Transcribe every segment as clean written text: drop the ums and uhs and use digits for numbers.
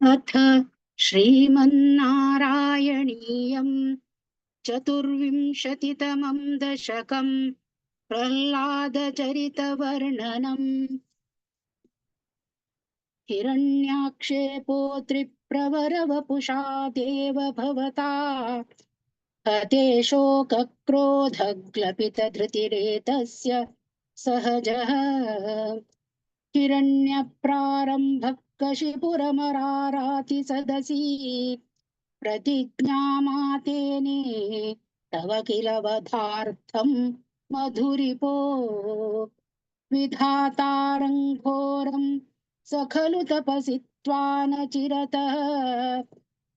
अथ श्रीमन्नारायणीयम् चतुर्विंशतितमं दशकम् प्रह्लादचरितवर्णनम्। हिरण्याक्षे पौत्रिप्रवरवपुषा देव भवता हते शोकक्रोधग्लपितधृतिरेतस्य सहजः हिरण्यप्रारम्भः कशिपुरमराराति सदसि प्रतिज्ञामातेने तव किल वधार्थं मधुरिपो विधातारं घोरं स खलु तपसि त्वान चिरतः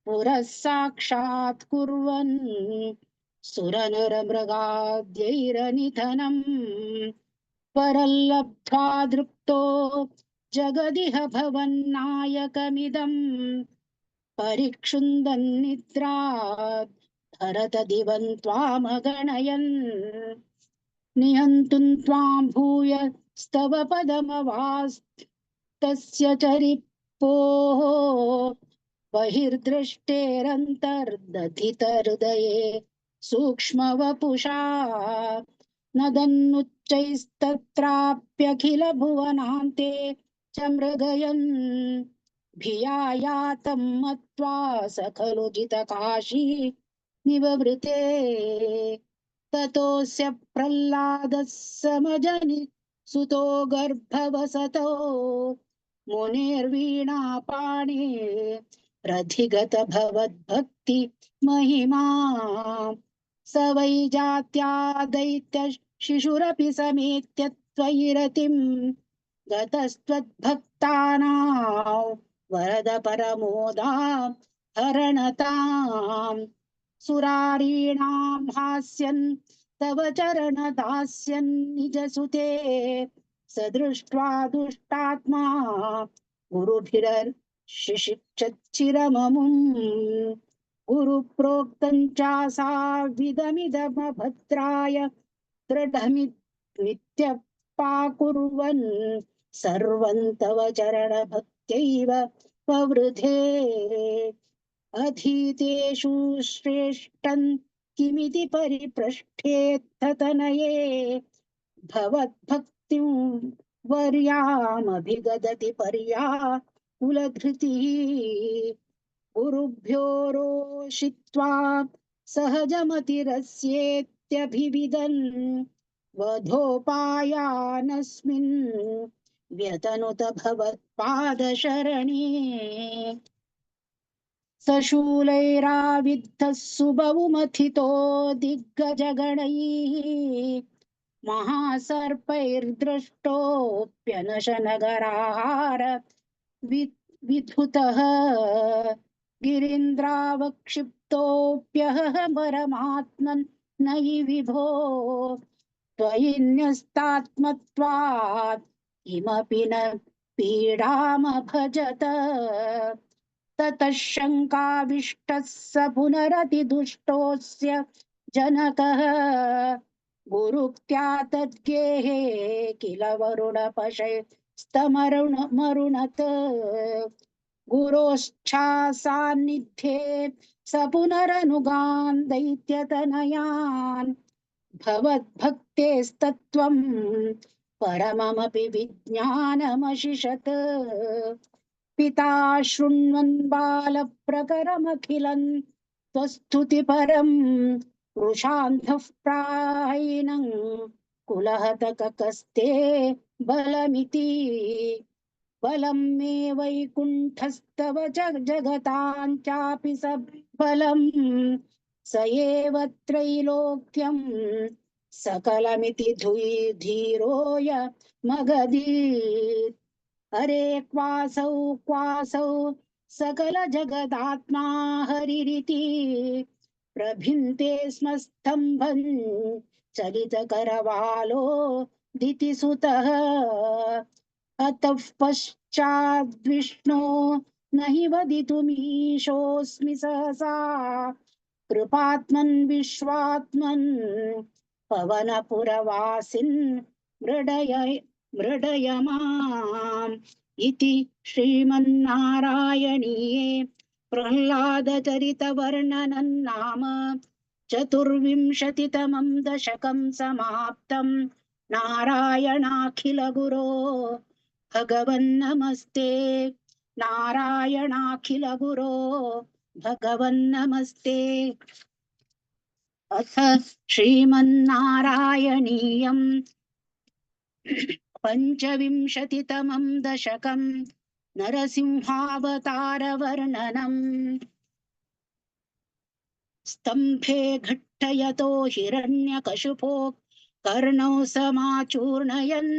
पुरः साक्षात् कुर्वन् सुरनरमृगाद्यैरनिधनम् परल्लब्ध्वा दृप्तो जगदिह भवन्नायकमिदम् परिक्षुन्दन्निद्रात् धरत दिवं त्वामगणयन् निहन्तुं त्वां भूयस्तव पदमवास्तस्य चरिपोः बहिर्दृष्टेरन्तर्दधितहृदये सूक्ष्मवपुषा नदन्नुच्चैस्तत्राप्यखिल भुवनान्ते च मृगयन् भिया यातं मत्वा स खलु जितकाशी निववृते ततोऽस्य प्रह्लादः समजनि सुतो गर्भवसतो मुनिर्वीणापाणे रथिगत भवद्भक्ति महिमा स वै जात्या दैत्य शिशुरपि समेत्य त्वयि रतिम् गतस्त्वद्भक्तानां वरद परमोदा हरणताम् सुरारीणां हास्यन् तव चरण दास्यन् निजसुते स दृष्ट्वा दुष्टात्मा गुरुभिरशिक्षिरममुम् गुरुप्रोक्तं चासाविदमिदमभद्राय दृढमित्यपाकुर्वन् सर्वं तव चरणभक्त्यैव पवृधे अधीतेषु श्रेष्ठं किमिति परिपृष्ठेत्तनये भवद्भक्तिं वर्यामभिगदति पर्या कुलधृतिः गुरुभ्यो रोषित्वा सहजमतिरस्येत्यभिविदन् वधोपायानस्मिन् व्यतनुत भवत्पादशरणे सशूलैराविद्धः सुबहुमथितो दिग्गजगणैः महासर्पैर्दृष्टोऽप्यनशनगराहार विधुतः गिरीन्द्रावक्षिप्तोऽप्यहह परमात्मन् नहि विभो त्वयि न्यस्तात्मत्वात् किमपि न पीडामभजत ततः शङ्काविष्टः स पुनरतिदुष्टोऽस्य जनकः गुरुक्त्या तद्गेहे किल वरुणपशैस्तमरुणत गुरोश्चासान्निध्ये स पुनरनुगान् दैत्यतनयान् भवद्भक्तेस्तत्त्वं परममपि विज्ञानमशिषत् पिता शृण्वन् बालप्रकरमखिलं त्वस्तुतिपरं वृषान्धः प्रायिणं कुलहतककस्ते बलमिति बलं मे वैकुण्ठस्तव जगतां चापि सबलं स एव त्रैलोक्यं सकलमिति धीरोय मगधीत् हरे क्वासौ सकल जगदात्मा हरिरिति प्रभिन्ते स्म स्तम्भन् चलितकरवालो दितिसुतः अतः पश्चाद्विष्णो न हि वदितुमीशोऽस्मि सहसा कृपात्मन् विश्वात्मन् पवनपुरवासिन् मृडय माम् इति श्रीमन्नारायणीये प्रह्लादचरितवर्णनं नाम चतुर्विंशतितमं दशकं समाप्तम्। नारायणाखिलगुरो भगवन्नमस्ते। नारायणाखिलगुरो भगवन्नमस्ते। अथ श्रीमन्नारायणीयं पञ्चविंशतितमं दशकं नरसिंहावतारवर्णनम्। स्तम्भे घट्टयतो हिरण्यकशिपो कर्णौ समाचूर्णयन्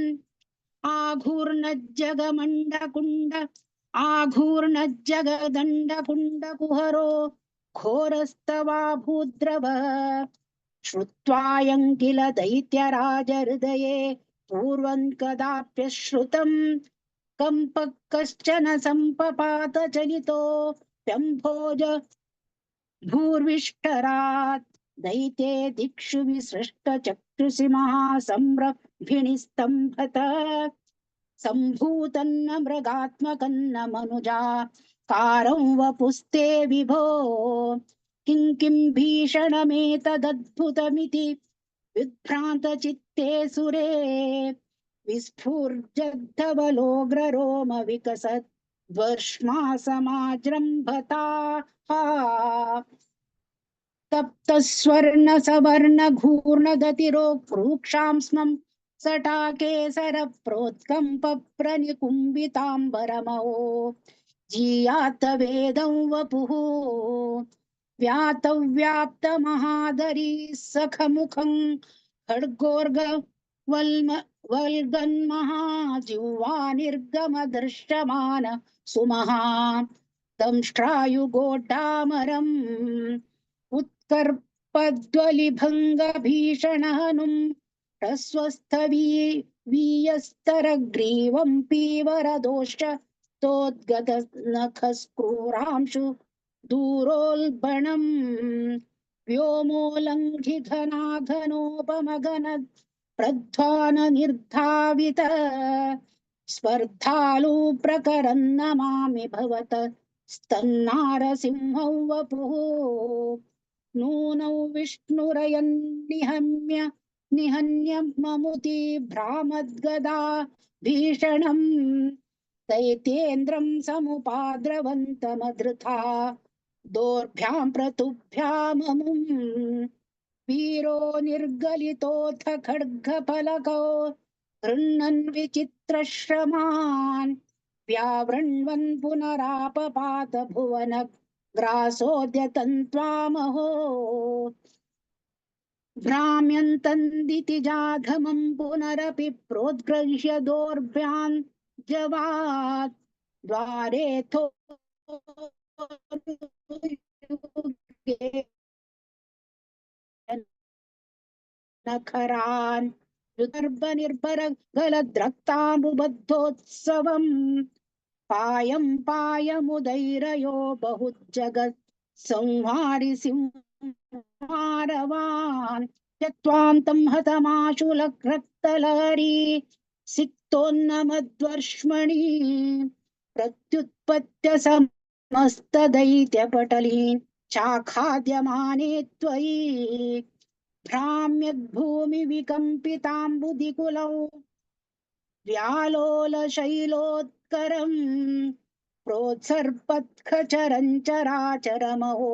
आघूर्णज्जगदण्डकुण्डकुहरो घोरस्तवा भूद्रवः। श्रुत्वायं किल दैत्यराजहृदये पूर्वं कदाप्यश्रुतम् कम्पः कश्चन सम्पपात चलितो व्यम्भोज भूर्विष्ठरात्। दैते दिक्षु विसृष्टचक्षुषि महासम्रभिणिस्तम्भत सम्भूतन्न मृगात्मकन्न मनुजा कारं वपुस्ते विभो। किं भीषणमेतदद्भुतमिति विभ्रान्तचित्ते सुरे विस्फुर्जद्धवलोग्ररोम विकसत् वर्ष्मा समाजृम्भताः। तप्तस्वर्ण सवर्ण घूर्णगतिरो प्रूक्षांस्मं सटाकेसर प्रोत्कम्प प्रनिकुम्बिताम्बरमहो जीयात वेदं वपुः व्याप्तमहादरी सखमुखं खड्गोर्ग वल्गन्महाजिह्वा निर्गमदृश्यमान सुमहा दंष्ट्रायुगोड्डामरम् उत्कर्पद्वलिभङ्गभीषणहनुं ह्रस्वस्थवीयस्तरग्रीवं पीवरदोषतोद्गतनखस्क्रूरांशु दूरोल्बणम् व्योमोल्लङ्घिघनाघनोपमगन प्रध्वान निर्धावित स्पर्धालु प्रकरन् नमामि भवत स्तन्नारसिंहौ वपुः। नूनौ विष्णुरयन्निहम्य निहन्य ममुति भ्रामद्गदा भीषणम् दैतेन्द्रं समुपाद्रवन्तमधृता दोर्भ्यां प्रतुभ्याममुम् वीरो निर्गलितोऽथ खड्गफलकौ गृह्णन् विचित्रश्रमान् व्यावृण्वन् पुनरापपात भुवन ग्रासोद्यतन्त्वामहो भ्राम्यन्तन्दिति जाघमं पुनरपि प्रोद्गृह्य दोर्भ्यान् जवात् द्वारेथो नखरान् युगर्भनिर्भर गलद्रक्ताम्बुबद्धोत्सवम् पायं पायमुदैरयो बहुजगत् संहारि सिंहारवान् त्यक्त्वान्तं हतमाशुलरक्तलहरी सिक्तोन्नमद्वर्ष्मणि प्रत्युत्पत्य समस्तदैत्यपटलीन् चाखाद्यमाने त्वयि भ्राम्यद्भूमिविकम्पिताम्बुदिकुलौ व्यालोलशैलोत्करम् प्रोत्सर्पत्खचरं चराचरमहो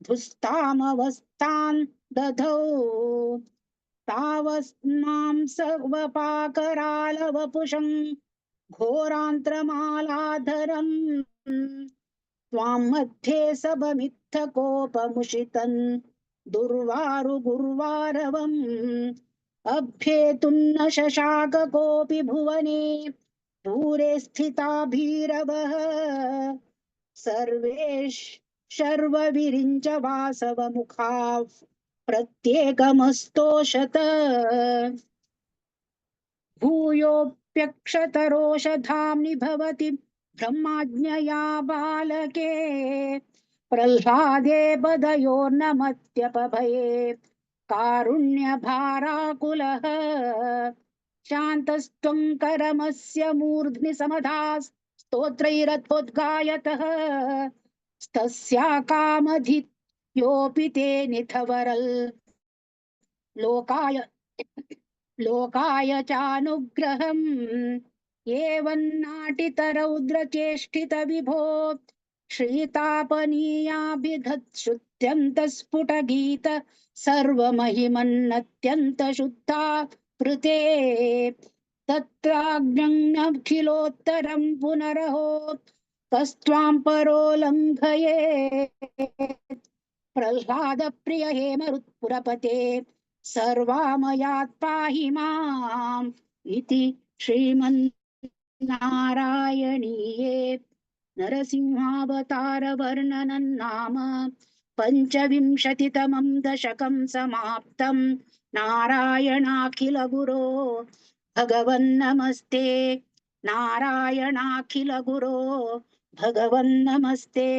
धुस्तामवस्थान् दधौ तावस्मां सर्वपाकरालवपुषं घोरान्त्रमालाधरम् त्वां मध्ये सबमित्थकोपमुषितन् दुर्वारुगुर्वारवम् अभ्येतुं न शशाक कोऽपि भुवने दूरे स्थिता भीरवः सर्वे शर्वविरिञ्च वासवमुखा प्रत्येकमस्तोषत भूयोऽप्यक्षतरोषधाम्नि भवति ब्रह्माज्ञया बालके प्रह्लादे बदयोर्नमत्यपभये कारुण्यभाराकुलः शान्तस्त्वं करमस्य मूर्ध्नि समधाः स्तोत्रैरथोद्गायतः तस्या कामधियोऽपि ते निथवरल् लोकाय लोकाय चानुग्रहम् एवन्नाटितरौद्रचेष्टित विभो श्रीतापनीयाभिधत्श्रुत्यन्तस्फुटगीत सर्वमहिमन्नत्यन्तशुद्धा कृते तत्राज्ञमखिलोत्तरं पुनरहो कस्त्वां परो लङ्घयेत् प्रह्लादप्रिय हेमरुत्पुरपते सर्वामयात् पाहि माम् इति श्रीमन्नारायणीये नरसिंहावतारवर्णनं नाम पञ्चविंशतितमं दशकं समाप्तम् नारायणाखिलगुरो भगवन्नमस्ते नारायणाखिलगुरो भगवन्नमस्ते।